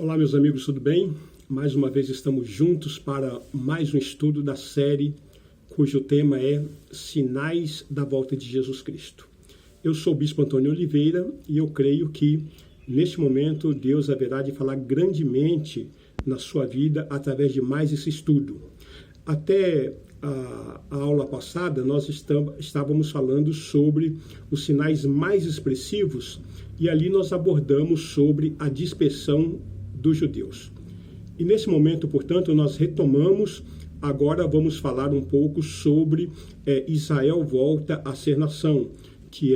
Olá, meus amigos, tudo bem? Mais uma vez estamos juntos para mais um estudo da série cujo tema é Sinais da Volta de Jesus Cristo. Eu sou o Bispo Antônio Oliveira e eu creio que neste momento Deus haverá de falar grandemente na sua vida através de mais esse estudo. Até a aula passada nós estávamos falando sobre os sinais mais expressivos e ali nós abordamos sobre a dispersão dos judeus. E nesse momento, portanto, nós retomamos, agora vamos falar um pouco sobre Israel volta a ser nação, que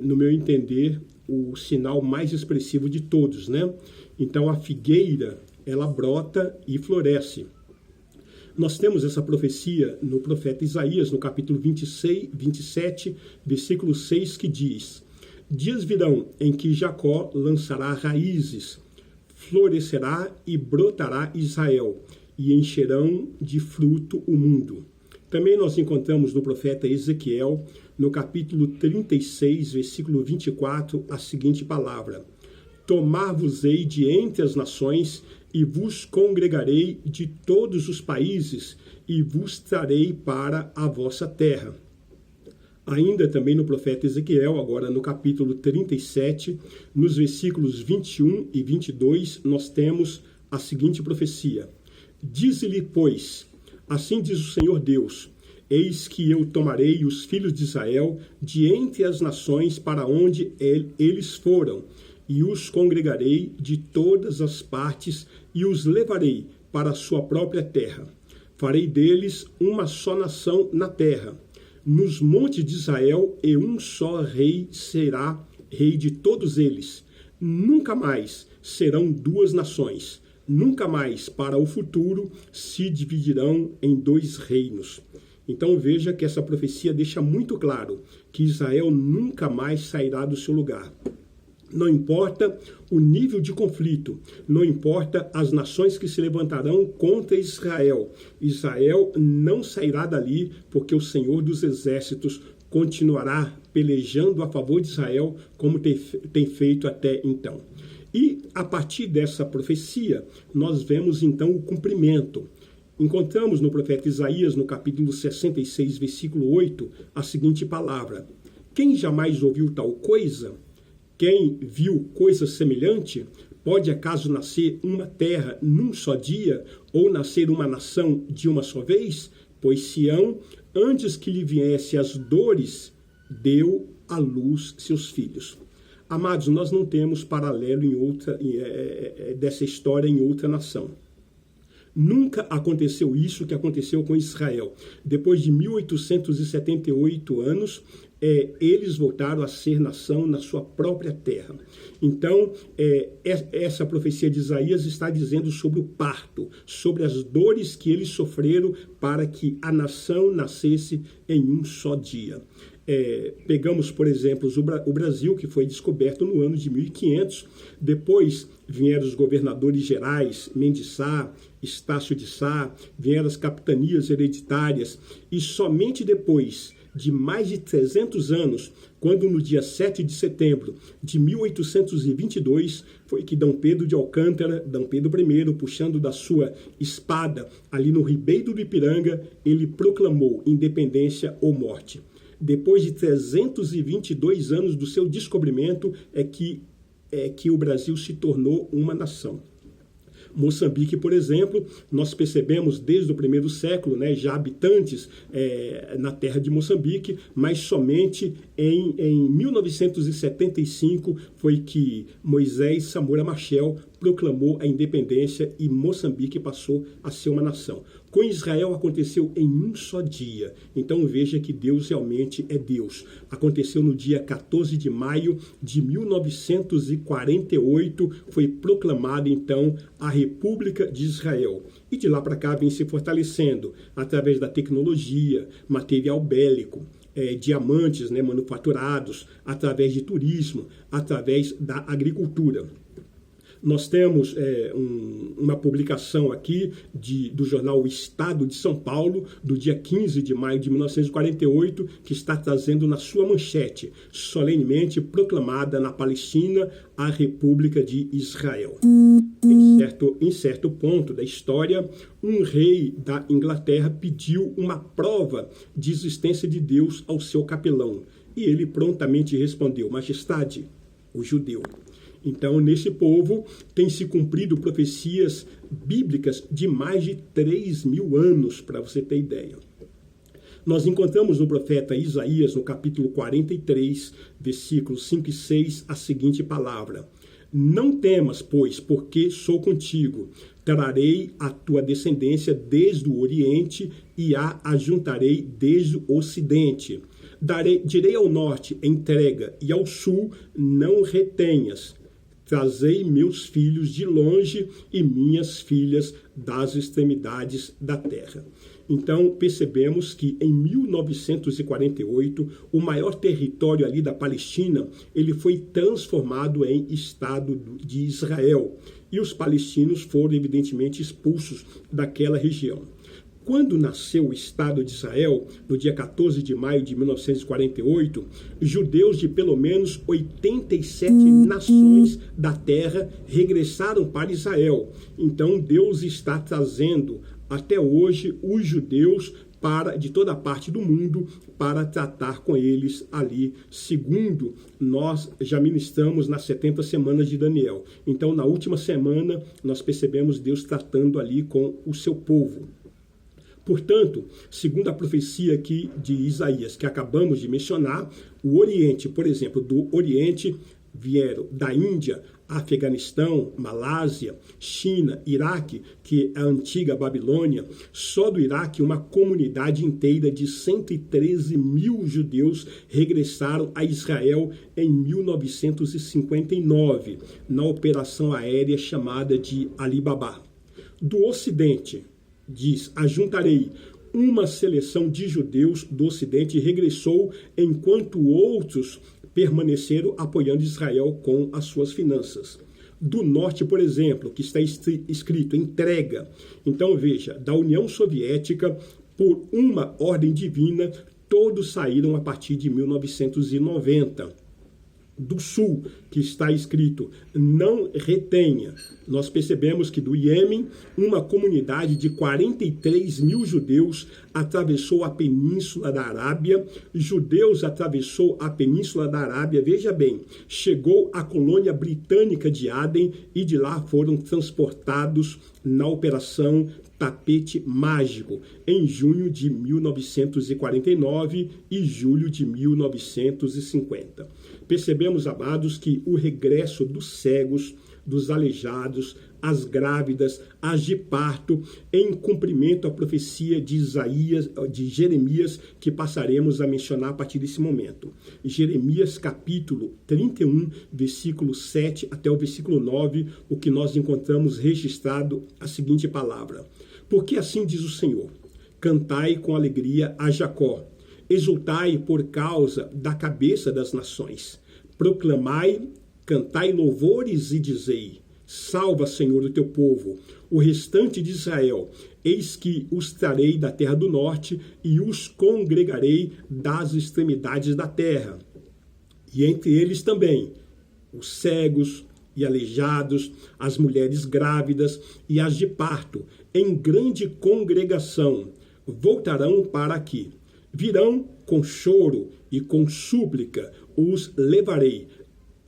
no meu entender, o sinal mais expressivo de todos, né? Então a figueira, ela brota e floresce. Nós temos essa profecia no profeta Isaías, no capítulo 27, versículo 6, que diz: dias virão em que Jacó lançará raízes, florescerá e brotará Israel, e encherão de fruto o mundo. Também nós encontramos no profeta Ezequiel, no capítulo 36, versículo 24, a seguinte palavra: tomar-vos-ei de entre as nações, e vos congregarei de todos os países, e vos trarei para a vossa terra. Ainda também no profeta Ezequiel, agora no capítulo 37, nos versículos 21 e 22, nós temos a seguinte profecia: dize-lhe, pois, assim diz o Senhor Deus, eis que eu tomarei os filhos de Israel de entre as nações para onde eles foram, e os congregarei de todas as partes, e os levarei para a sua própria terra. Farei deles uma só nação na terra. Nos montes de Israel, e um só rei será rei de todos eles. Nunca mais serão duas nações. Nunca mais, para o futuro, se dividirão em dois reinos. Então veja que essa profecia deixa muito claro que Israel nunca mais sairá do seu lugar. Não importa o nível de conflito, não importa as nações que se levantarão contra Israel. Israel não sairá dali, porque o Senhor dos Exércitos continuará pelejando a favor de Israel, como tem feito até então. E a partir dessa profecia, nós vemos então o cumprimento. Encontramos no profeta Isaías, no capítulo 66, versículo 8, a seguinte palavra: quem jamais ouviu tal coisa? Quem viu coisa semelhante? Pode acaso nascer uma terra num só dia, ou nascer uma nação de uma só vez? Pois Sião, antes que lhe viesse as dores, deu à luz seus filhos. Amados, nós não temos paralelo dessa história em outra nação. Nunca aconteceu isso que aconteceu com Israel. Depois de 1878 anos, eles voltaram a ser nação na sua própria terra. Então, essa profecia de Isaías está dizendo sobre o parto, sobre as dores que eles sofreram para que a nação nascesse em um só dia. Pegamos, por exemplo, o Brasil, que foi descoberto no ano de 1500. Depois vieram os governadores gerais, Mendes Sá, Estácio de Sá, vieram as capitanias hereditárias, e somente depois de mais de 300 anos, quando no dia 7 de setembro de 1822, foi que D. Pedro de Alcântara, D. Pedro I, puxando da sua espada ali no Ribeiro do Ipiranga, ele proclamou independência ou morte. Depois de 322 anos do seu descobrimento, é que o Brasil se tornou uma nação. Moçambique, por exemplo, nós percebemos desde o primeiro século, já habitantes na terra de Moçambique, mas somente em 1975 foi que Moisés Samora Machel proclamou a independência e Moçambique passou a ser uma nação. Com Israel aconteceu em um só dia. Então veja que Deus realmente é Deus. Aconteceu no dia 14 de maio de 1948, foi proclamada então a República de Israel. E de lá para cá vem se fortalecendo através da tecnologia, material bélico, diamantes manufaturados, através de turismo, através da agricultura. Nós temos uma publicação aqui do jornal O Estado de São Paulo, do dia 15 de maio de 1948, que está trazendo na sua manchete, solenemente proclamada na Palestina a República de Israel. Em certo ponto da história, um rei da Inglaterra pediu uma prova de existência de Deus ao seu capelão. E ele prontamente respondeu: Majestade, o judeu. Então, nesse povo, tem se cumprido profecias bíblicas de mais de 3.000 anos, para você ter ideia. Nós encontramos no profeta Isaías, no capítulo 43, versículos 5 e 6, a seguinte palavra: Não temas, pois, porque sou contigo. Trarei a tua descendência desde o Oriente e a ajuntarei desde o Ocidente. Direi ao norte, entrega, e ao sul, não retenhas. Trazei meus filhos de longe e minhas filhas das extremidades da terra. Então, percebemos que em 1948, o maior território ali da Palestina, ele foi transformado em Estado de Israel. E os palestinos foram, evidentemente, expulsos daquela região. Quando nasceu o Estado de Israel, no dia 14 de maio de 1948, judeus de pelo menos 87 nações da terra regressaram para Israel. Então, Deus está trazendo até hoje os judeus de toda a parte do mundo para tratar com eles ali, segundo nós já ministramos nas 70 semanas de Daniel. Então, na última semana, nós percebemos Deus tratando ali com o seu povo. Portanto, segundo a profecia aqui de Isaías, que acabamos de mencionar, o Oriente, por exemplo, do Oriente vieram da Índia, Afeganistão, Malásia, China, Iraque, que é a antiga Babilônia. Só do Iraque, uma comunidade inteira de 113 mil judeus regressaram a Israel em 1959, na operação aérea chamada de Alibaba. Do Ocidente, diz: ajuntarei uma seleção de judeus do Ocidente, regressou, enquanto outros permaneceram apoiando Israel com as suas finanças. Do Norte, por exemplo, que está escrito entrega. Então, veja, da União Soviética, por uma ordem divina, todos saíram a partir de 1990. Do Sul, que está escrito não retenha. Nós percebemos que do Iêmen, uma comunidade de 43 mil judeus atravessou a Península da Arábia. Judeus atravessou a Península da Arábia, veja bem, chegou à colônia britânica de Aden e de lá foram transportados na Operação Tapete Mágico, em junho de 1949 e julho de 1950. Percebemos, amados, que o regresso dos cegos, dos aleijados, as grávidas, as de parto, em cumprimento à profecia de Jeremias, que passaremos a mencionar a partir desse momento. Jeremias capítulo 31, versículo 7 até o versículo 9, o que nós encontramos registrado a seguinte palavra: Porque assim diz o Senhor, cantai com alegria a Jacó, exultai por causa da cabeça das nações, proclamai, cantai louvores e dizei: salva, Senhor, o teu povo, o restante de Israel. Eis que os trarei da terra do norte e os congregarei das extremidades da terra. E entre eles também os cegos e aleijados, as mulheres grávidas e as de parto, em grande congregação, voltarão para aqui. Virão com choro e com súplica, os levarei.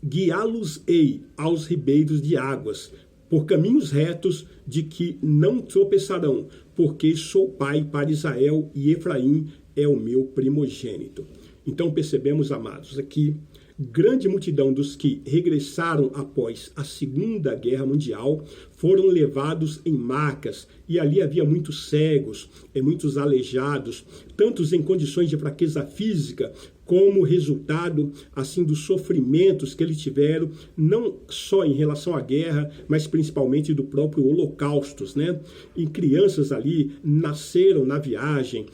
Guiá-los-ei aos ribeiros de águas, por caminhos retos de que não tropeçarão, porque sou pai para Israel e Efraim é o meu primogênito. Então percebemos, amados, aqui grande multidão dos que regressaram após a Segunda Guerra Mundial foram levados em macas, e ali havia muitos cegos e muitos aleijados, tantos em condições de fraqueza física, como resultado assim dos sofrimentos que eles tiveram, não só em relação à guerra, mas principalmente do próprio Holocausto, né? E crianças ali nasceram na viagem.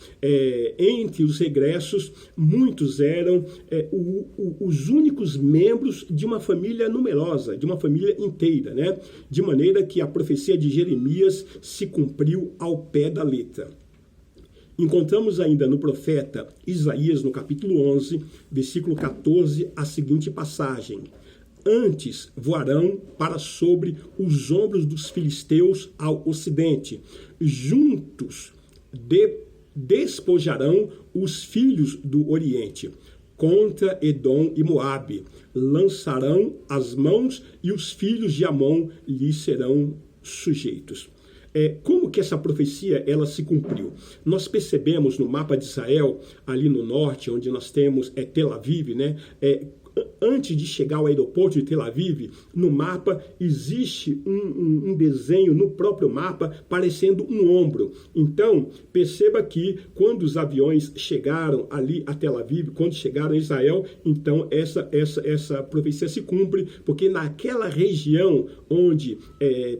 Entre os regressos, muitos eram os únicos membros de uma família numerosa, de uma família inteira, né? De maneira que a profecia de Jeremias se cumpriu ao pé da letra. Encontramos ainda no profeta Isaías, no capítulo 11, versículo 14, a seguinte passagem: Antes voarão para sobre os ombros dos filisteus ao ocidente, juntos despojarão os filhos do oriente. Contra Edom e Moabe lançarão as mãos e os filhos de Amon lhes serão sujeitos. Como que essa profecia ela se cumpriu? Nós percebemos no mapa de Israel, ali no norte, onde nós temos Tel Aviv, né? Antes de chegar ao aeroporto de Tel Aviv, no mapa existe um desenho no próprio mapa parecendo um ombro. Então, perceba que quando os aviões chegaram ali a Tel Aviv, quando chegaram a Israel, então essa profecia se cumpre, porque naquela região onde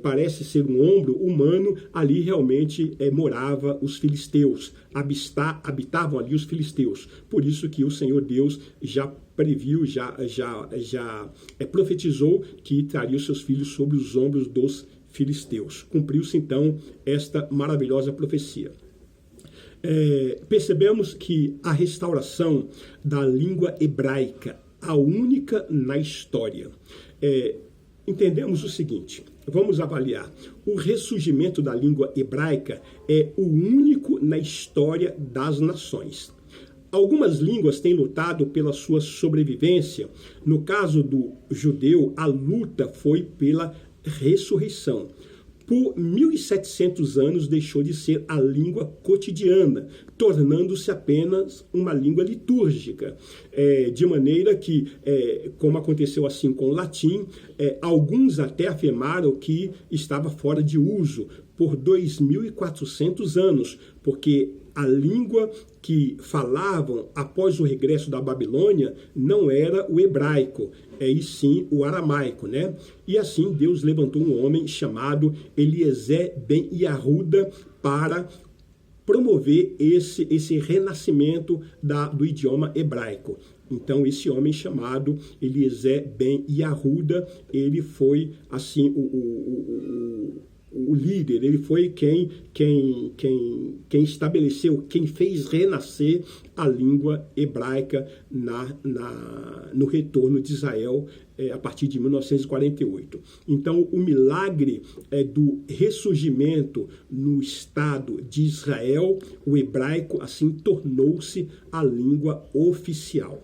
parece ser um ombro humano, ali realmente morava os filisteus, habitavam ali os filisteus. Por isso que o Senhor Deus já previu, já profetizou que traria os seus filhos sobre os ombros dos filisteus. Cumpriu-se então esta maravilhosa profecia. Percebemos que a restauração da língua hebraica, a única na história, entendemos o seguinte, vamos avaliar. O ressurgimento da língua hebraica é o único na história das nações. Algumas línguas têm lutado pela sua sobrevivência. No caso do judeu, a luta foi pela ressurreição. Por 1.700 anos deixou de ser a língua cotidiana, tornando-se apenas uma língua litúrgica. De maneira que, como aconteceu assim com o latim, alguns até afirmaram que estava fora de uso por 2.400 anos, porque a língua que falavam após o regresso da Babilônia não era o hebraico, e sim o aramaico, né? E assim Deus levantou um homem chamado Eliezer ben Yahuda para promover esse renascimento do idioma hebraico. Então, esse homem chamado Eliezer ben Yahuda, ele foi assim o líder, ele foi quem estabeleceu, quem fez renascer a língua hebraica no retorno de Israel a partir de 1948. Então, o milagre do ressurgimento no Estado de Israel, o hebraico assim tornou-se a língua oficial.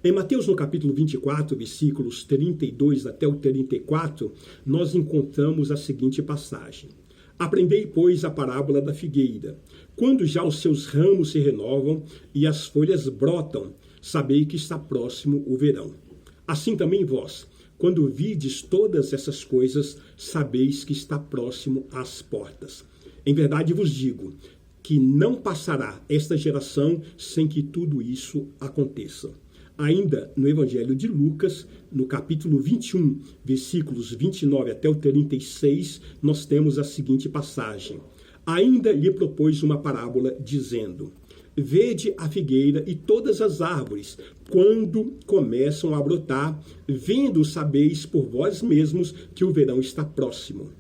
Em Mateus, no capítulo 24, versículos 32 até o 34, nós encontramos a seguinte passagem. Aprendei, pois, a parábola da figueira. Quando já os seus ramos se renovam e as folhas brotam, sabei que está próximo o verão. Assim também vós, quando vides todas essas coisas, sabeis que está próximo às portas. Em verdade vos digo que não passará esta geração sem que tudo isso aconteça. Ainda no Evangelho de Lucas, no capítulo 21, versículos 29 até o 36, nós temos a seguinte passagem. Ainda lhe propôs uma parábola, dizendo, vede a figueira e todas as árvores, quando começam a brotar, vendo sabeis por vós mesmos que o verão está próximo.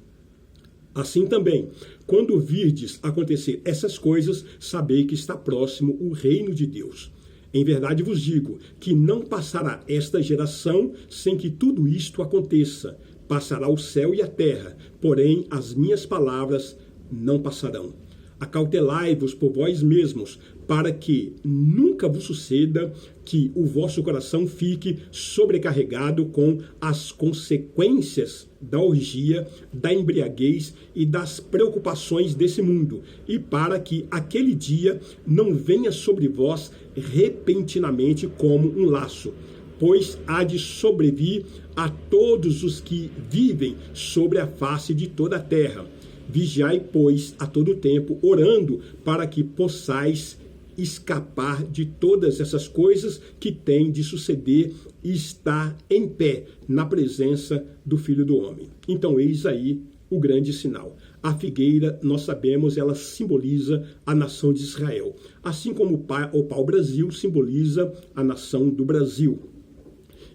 Assim também, quando virdes acontecer essas coisas, sabei que está próximo o reino de Deus. Em verdade vos digo que não passará esta geração sem que tudo isto aconteça. Passará o céu e a terra, porém as minhas palavras não passarão. Acautelai-vos por vós mesmos, para que nunca vos suceda que o vosso coração fique sobrecarregado com as consequências da orgia, da embriaguez e das preocupações desse mundo, e para que aquele dia não venha sobre vós repentinamente como um laço, pois há de sobrevir a todos os que vivem sobre a face de toda a terra. Vigiai, pois, a todo tempo, orando para que possais escapar de todas essas coisas que tem de suceder e está em pé na presença do Filho do Homem. Então, eis aí o grande sinal. A figueira, nós sabemos, ela simboliza a nação de Israel. Assim como o pau-brasil simboliza a nação do Brasil.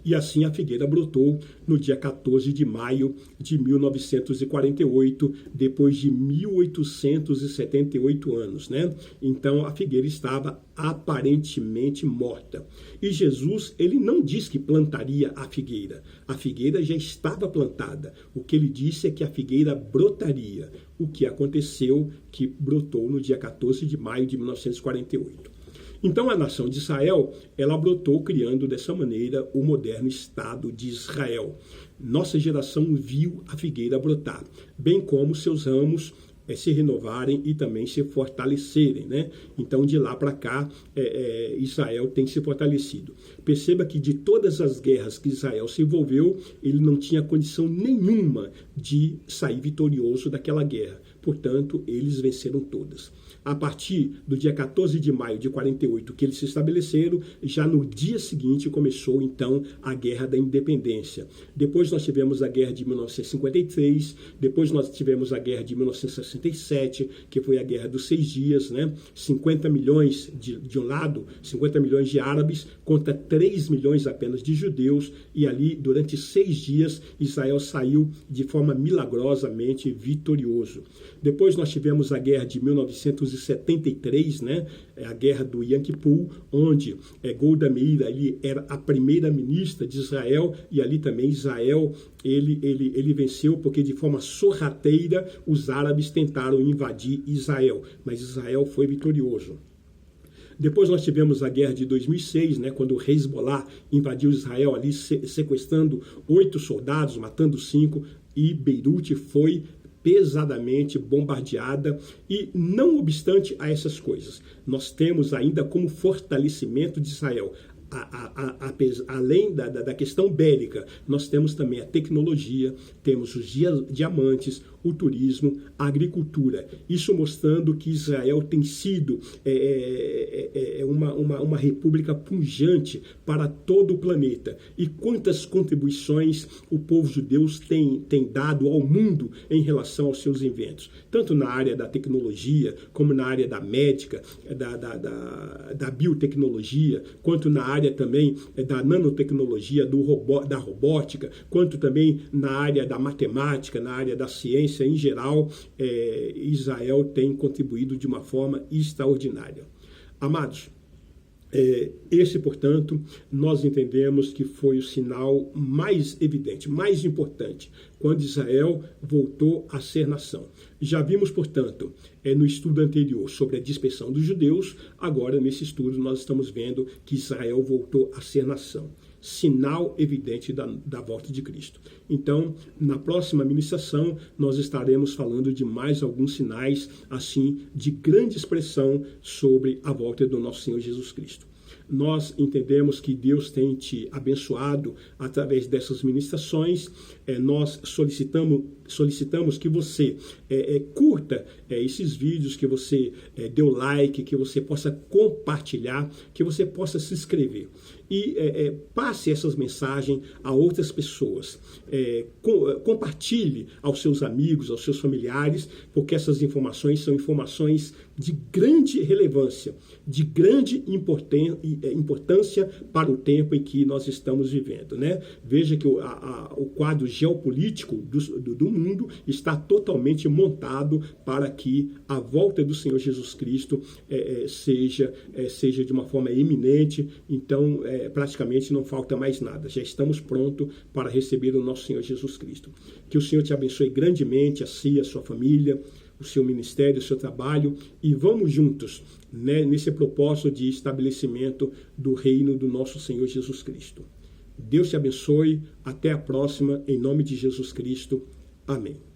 E assim a figueira brotou no dia 14 de maio de 1948, depois de 1878 anos, né? Então a figueira estava aparentemente morta. E Jesus, ele não diz que plantaria a figueira. A figueira já estava plantada. O que ele disse é que a figueira brotaria. O que aconteceu, que brotou no dia 14 de maio de 1948. Então a nação de Israel, ela brotou criando dessa maneira o moderno Estado de Israel. Nossa geração viu a figueira brotar, bem como seus ramos se renovarem e também se fortalecerem, né? Então de lá para cá Israel tem se fortalecido. Perceba que de todas as guerras que Israel se envolveu, ele não tinha condição nenhuma de sair vitorioso daquela guerra. Portanto, eles venceram todas. A partir do dia 14 de maio de 48, que eles se estabeleceram, já no dia seguinte começou, então, a Guerra da Independência. Depois nós tivemos a Guerra de 1953, depois nós tivemos a Guerra de 1967, que foi a Guerra dos 6 Dias, né? 50 milhões de um lado, 50 milhões de árabes contra 3 milhões apenas de judeus, e ali, durante 6 dias, Israel saiu de forma milagrosamente vitorioso. Depois nós tivemos a Guerra de 1973, né? A Guerra do Yom Kippur, onde Golda Meir ali era a primeira-ministra de Israel, e ali também Israel ele venceu porque de forma sorrateira os árabes tentaram invadir Israel, mas Israel foi vitorioso. Depois nós tivemos a guerra de 2006, né, quando o Hezbollah invadiu Israel ali sequestrando 8 soldados, matando 5, e Beirute foi pesadamente bombardeada. E não obstante a essas coisas, nós temos ainda como fortalecimento de Israel, além da questão bélica, nós temos também a tecnologia, temos os diamantes, o turismo, a agricultura. Isso mostrando que Israel tem sido uma república pujante para todo o planeta. E quantas contribuições o povo judeu tem dado ao mundo em relação aos seus inventos, tanto na área da tecnologia, como na área da médica, da biotecnologia, quanto na área também da nanotecnologia, da robótica, quanto também na área da matemática, na área da ciência em geral. Israel tem contribuído de uma forma extraordinária. Amados, esse, portanto, nós entendemos que foi o sinal mais evidente, mais importante, quando Israel voltou a ser nação. Já vimos, portanto, no estudo anterior sobre a dispersão dos judeus, agora nesse estudo nós estamos vendo que Israel voltou a ser nação. Sinal evidente da volta de Cristo. Então, na próxima ministração, nós estaremos falando de mais alguns sinais, assim, de grande expressão sobre a volta do nosso Senhor Jesus Cristo. Nós entendemos que Deus tem te abençoado através dessas ministrações. Nós solicitamos que você curta esses vídeos, que você dê o like, que você possa compartilhar, que você possa se inscrever. E passe essas mensagens a outras pessoas. Compartilhe aos seus amigos, aos seus familiares, porque essas informações são informações de grande relevância, de grande importância para o tempo em que nós estamos vivendo, né? Veja que o quadro geopolítico do mundo está totalmente montado para que a volta do Senhor Jesus Cristo seja de uma forma iminente. Então, praticamente não falta mais nada. Já estamos prontos para receber o nosso Senhor Jesus Cristo. Que o Senhor te abençoe grandemente, a si, a sua família, o seu ministério, o seu trabalho, e vamos juntos, né, nesse propósito de estabelecimento do reino do nosso Senhor Jesus Cristo. Deus te abençoe. Até a próxima, em nome de Jesus Cristo. Amém.